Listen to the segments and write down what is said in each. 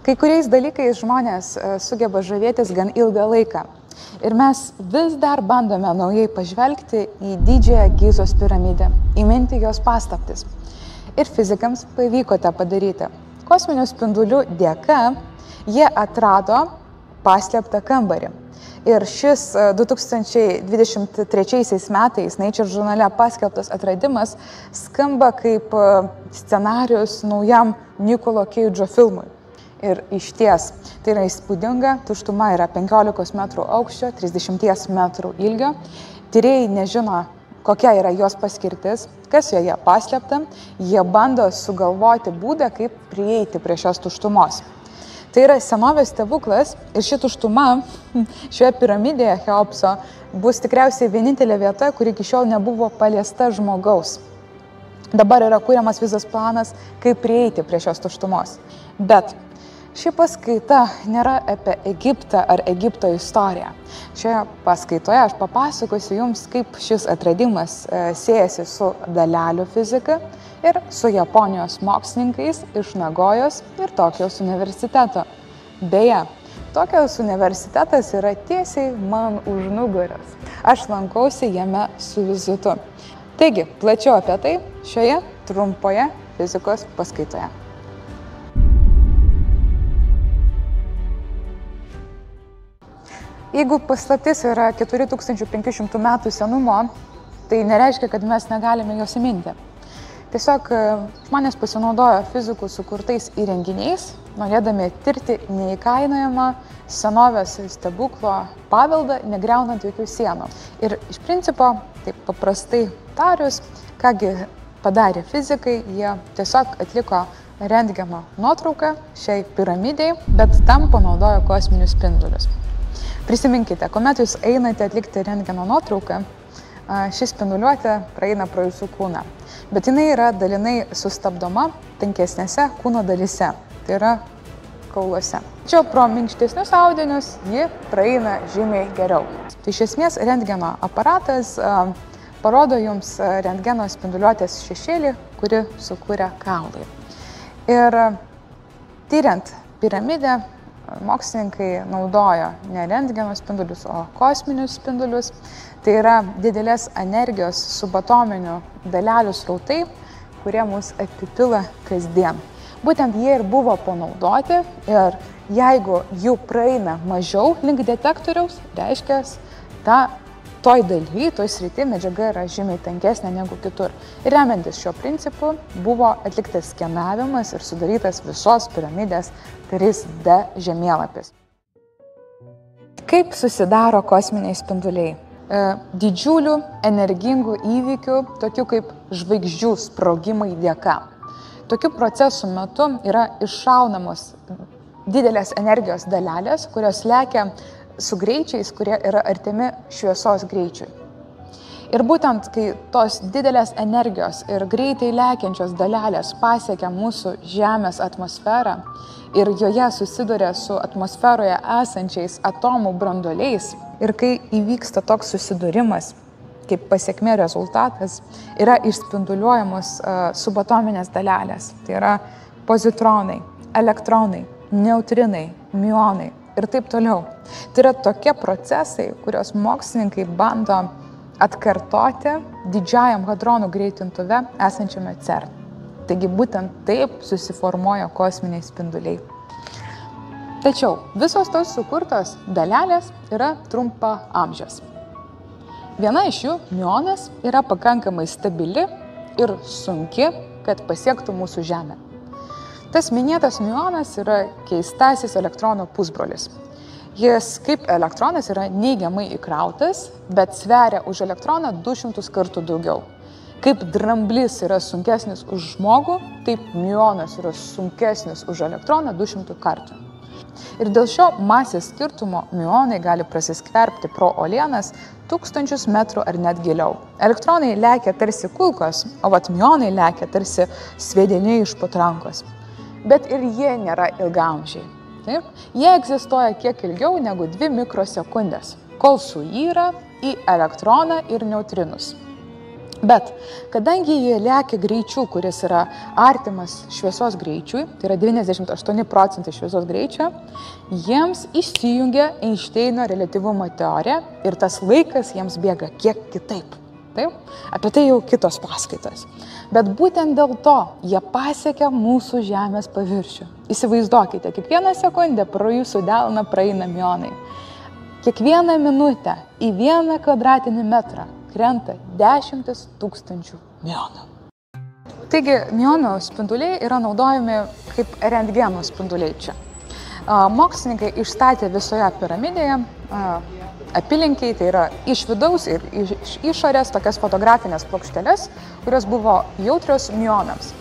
Kai kuriais dalykais žmonės sugeba žavėtis gan ilgą laiką. Ir mes vis dar bandome naujai pažvelgti į didžiąją Gizos piramidę, įminti jos paslaptis. Ir fizikams pavyko tą padaryti. Kosminių spindulių dėka jie atrado paslėptą kambarį. Ir šis 2023 metais Nature žurnale paskelbtas atradimas skamba kaip scenarius naujam Nicolo Cage'o filmui. Ir išties, tai yra įspūdinga, tuštuma yra 15 metrų aukščio, 30 metrų ilgio. Tyrėjai nežino, kokia yra jos paskirtis, kas joje paslėpta, jie bando sugalvoti būdą, kaip prieiti prie šios tuštumos. Tai yra senovės stebuklas ir ši tuštuma šioje piramidėje Cheopso bus tikriausiai vienintelė vieta, kuri iki šiol nebuvo paliesta žmogaus. Dabar yra kuriamas visas planas, kaip prieiti prie šios tuštumos. Bet ši paskaita nėra apie Egiptą ar Egipto istoriją. Šioje paskaitoje aš papasakosiu jums, kaip šis atradimas siejasi su dalelių fizika ir su Japonijos mokslininkais iš Nagojos ir Tokijos universiteto. Beje, Tokijos universitetas yra tiesiai man už nugaros. Aš lankausi jame su vizitu. Taigi, plačiau apie tai šioje trumpoje fizikos paskaitoje. Jeigu paslaptis yra 4500 metų senumo, tai nereiškia, kad mes negalime jos įminti. Tiesiog žmonės pasinaudojo fizikų sukurtais įrenginiais, norėdami tirti neįkainojamą senovės stebuklo paveldą, negriaunant jokių sienų. Ir iš principo, taip paprastai tarius, kągi padarė fizikai, jie tiesiog atliko rentgeno nuotrauką šiai piramidei, bet tam panaudojo kosminius spindulius. Prisiminkite, kuomet jūs einate atlikti rentgeno nuotrauką, ši spinduliuotė praeina pro jūsų kūną, bet jinai yra dalinai sustabdoma tankesnėse kūno dalyse, tai yra kauluose. Tačiau pro minkštesnius audinius ji praeina žymiai geriau. Tai iš esmės rentgeno aparatas parodo jums rentgeno spinduliuotės šešėlį, kuri sukūrė kaulai. Ir tyriant piramidę, mokslininkai naudojo ne rentgeno spindulius, o kosminius spindulius. Tai yra didelės energijos subatominių dalelių srautai, kurie mus apipila kasdien. Būtent jie ir buvo panaudoti ir jeigu jų praeina mažiau link detektoriaus, reiškia, toj daly, toj srity medžiaga yra žymiai tankesnė negu kitur. Ir remiantis šio principu buvo atliktas skenavimas ir sudarytas visos piramidės 3D žemėlapis. Kaip susidaro kosminiai spinduliai? Didžiulių, energingų įvykių, tokių kaip žvaigždžių sprogimai dėka. Tokių procesų metu yra iššaunamos didelės energijos dalelės, kurios lekia su greičiais, kurie yra artimi šviesos greičiui. Ir būtent, kai tos didelės energijos ir greitai lekiančios dalelės pasiekia mūsų Žemės atmosferą ir joje susiduria su atmosferoje esančiais atomų branduoliais, ir kai įvyksta toks susidūrimas, kaip pasekmė rezultatas, yra išspinduliuojamos subatominės dalelės. Tai yra pozitronai, elektronai, neutrinai, miuonai ir taip toliau. Tai yra tokie procesai, kuriuos mokslininkai bando atkartoti didžiajam hadronų greitintuve esančiame CERN. Taigi būtent taip susiformuoja kosminiai spinduliai. Tačiau visos tos sukurtos dalelės yra trumpaamžės. Viena iš jų, miuonas, yra pakankamai stabili ir sunki, kad pasiektų mūsų Žemę. Tas minėtas miuonas yra keistasis elektrono pusbrolis. Jis kaip elektronas yra neigiamai įkrautas, bet sveria už elektroną 200 kartų daugiau. Kaip dramblys yra sunkesnis už žmogų, taip miuonas yra sunkesnis už elektroną 200 kartų. Ir dėl šio masės skirtumo miuonai gali prasiskverbti pro uolienas 1000 metrų ar net giliau. Elektronai lekia tarsi kulkos, o miuonai lekia tarsi sviediniai iš patrankos. Bet ir jie nėra ilgaamžiai. Taip? Jie egzistuoja kiek ilgiau negu 2 mikrosekundės, kol suyra į elektroną ir neutrinus. Bet kadangi jie lekia greičiu, kuris yra artimas šviesos greičiui, tai yra 98% šviesos greičio, jiems įsijungia Einšteino reliatyvumo teorija ir tas laikas jiems bėga kiek kitaip. Taip? Apie tai jau kitos paskaitos. Bet būtent dėl to jie pasiekia mūsų Žemės paviršių. Įsivaizduokite, kiekvieną sekundę pro jūsų delną praeina mionai. Kiekvieną minutę į 1 kvadratinį metrą krenta 10 000 mionų. Taigi, mionų spinduliai yra naudojami kaip rentgeno spinduliai čia. Mokslininkai išstatė visoje piramidėje apylinkiai, tai yra iš vidaus ir iš išorės tokias fotografinės plokšteles, kurios buvo jautrios mionams.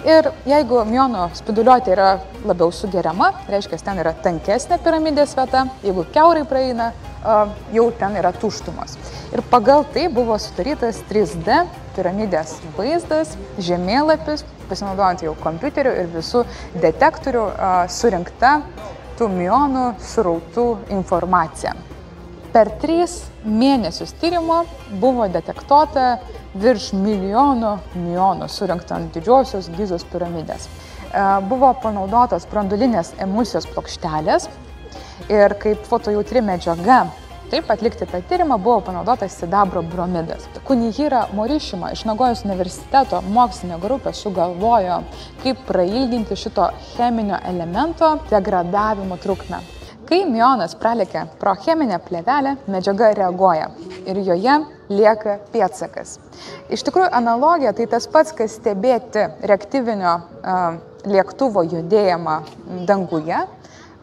Ir jeigu mionų spinduliuotė yra labiau sugeriama, reiškia, ten yra tankesnė piramidės vieta, jeigu kiaurai praeina, jau ten yra tuštumos. Ir pagal tai buvo sudarytas 3D piramidės vaizdas, žemėlapis, pasinaudojant jau kompiuterių ir visų detektorių surinkta tų mionų srautų informacija. Per 3 mėnesius tyrimo buvo detektuota virš milijonų mionų surinkta ant didžiosios Gizos piramidės. Buvo panaudotos branduolinės emulsijos plokštelės ir kaip fotojautri medžiaga taip atlikti tą tyrimą buvo panaudotas sidabro bromidas. Kunihira Morishima iš Nagojos universiteto mokslinė grupė sugalvojo, kaip prailginti šito cheminio elemento degradavimo trukmę. Kai mionas pralekia pro cheminę plėvelę, medžiaga reaguoja ir joje lieka pėdsakas. Iš tikrųjų, analogija tai tas pats, kas stebėti reaktyvinio lėktuvo judėjimą danguje,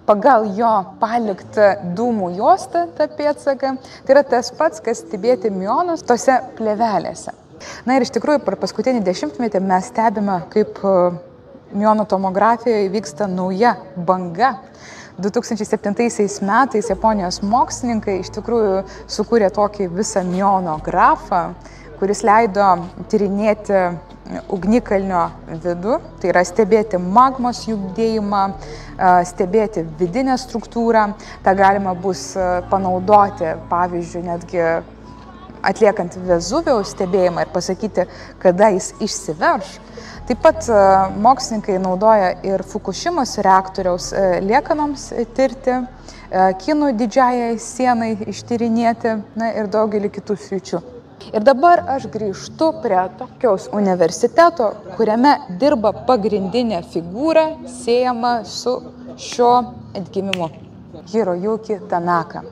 pagal jo paliktą dūmų juostą, tą pėdsaką, tai yra tas pats, kas stebėti mionus tose plėvelėse. Na ir iš tikrųjų, per paskutinį 10-metį mes stebime, kaip mionų tomografijoje vyksta nauja banga. 2007 metais Japonijos mokslininkai iš tikrųjų sukūrė tokį visą miono grafą, kuris leido tyrinėti ugnikalnio vidų, tai yra stebėti magmos judėjimą, stebėti vidinę struktūrą. Ta galima bus panaudoti, pavyzdžiui, netgi atliekant Vezuvijaus stebėjimą ir pasakyti, kada jis išsiverš. Taip pat mokslininkai naudoja ir Fukushimos reaktoriaus liekanoms tirti, Kinų didžiajai sienai ištyrinėti, ir daugelį kitų sričių. Ir dabar aš grįžtu prie Tokijaus universiteto, kuriame dirba pagrindinė figūra siejama su šiuo atgimimu – Hiroyuki Tanaka.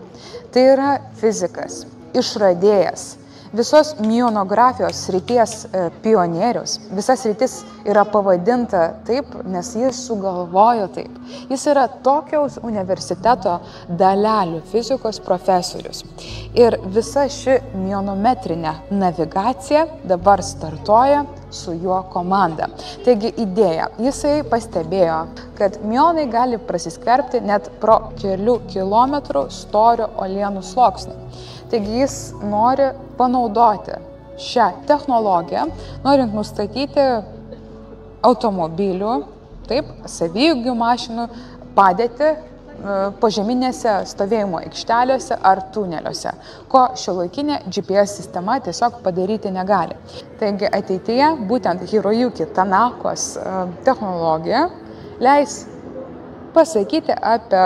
Tai yra fizikas, išradėjas, visos mionografijos srities pionierius. Visa sritis yra pavadinta taip, nes jis sugalvojo taip. Jis yra Tokijaus universiteto dalelių fizikos profesorius. Ir visa ši mionometrinė navigacija dabar startuoja su juo komanda. Taigi idėja. Jisai pastebėjo, kad mionai gali prasiskverbti net pro kelių kilometrų storio uolienų sluoksnį. Taigi jis nori panaudoti šią technologiją, norint nustatyti automobilių, savijugių mašinų padėtį požeminėse stovėjimo aikštelėse ar tuneliuose, ko šiuolaikinė GPS sistema tiesiog padaryti negali. Taigi ateityje būtent Hiroyuki Tanakos technologija leis pasakyti apie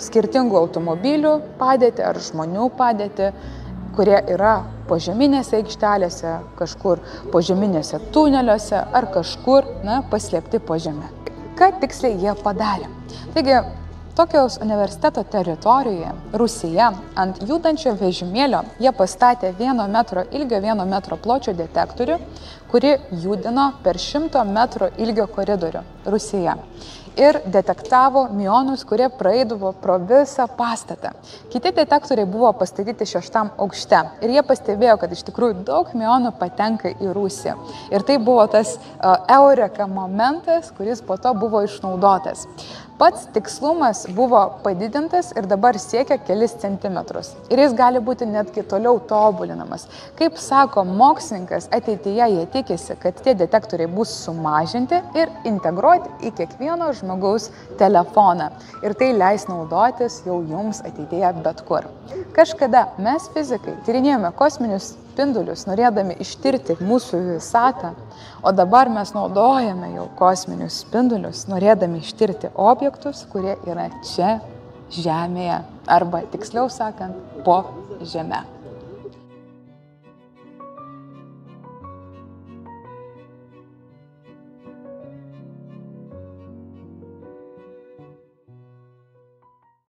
skirtingų automobilių padėtį ar žmonių padėtį, kurie yra požeminėse aikštelėse, kažkur požeminėse tuneliuose ar kažkur paslėpti po žeme. Ką tiksliai jie padarė? Taigi, Tokijaus universiteto teritorijoje, Rusija, ant judančio vežimėlio jie pastatė 1 metro ilgio, 1 metro pločio detektorių, kuri judino per 100 metrų ilgio koridorių Rusija. Ir detektavo mionus, kurie praeidavo pro visą pastatą. Kiti detektoriai buvo pastatyti 6 aukšte ir jie pastebėjo, kad iš tikrųjų daug mionų patenka į Rusiją. Ir tai buvo tas eureka momentas, kuris po to buvo išnaudotas. Pats tikslumas buvo padidintas ir dabar siekia kelis centimetrus. Ir jis gali būti netgi toliau tobulinamas. Kaip sako mokslininkas, ateityje jie tikisi, kad tie detektoriai bus sumažinti ir integruoti į kiekvieno žmogaus telefoną. Ir tai leis naudotis jau jums ateityje bet kur. Kažkada mes fizikai tyrinėjome kosminius spindulius, norėdami ištirti mūsų visatą, o dabar mes naudojame jau kosminius spindulius, norėdami ištirti objektus, kurie yra čia Žemėje, arba tiksliau sakant, po Žeme.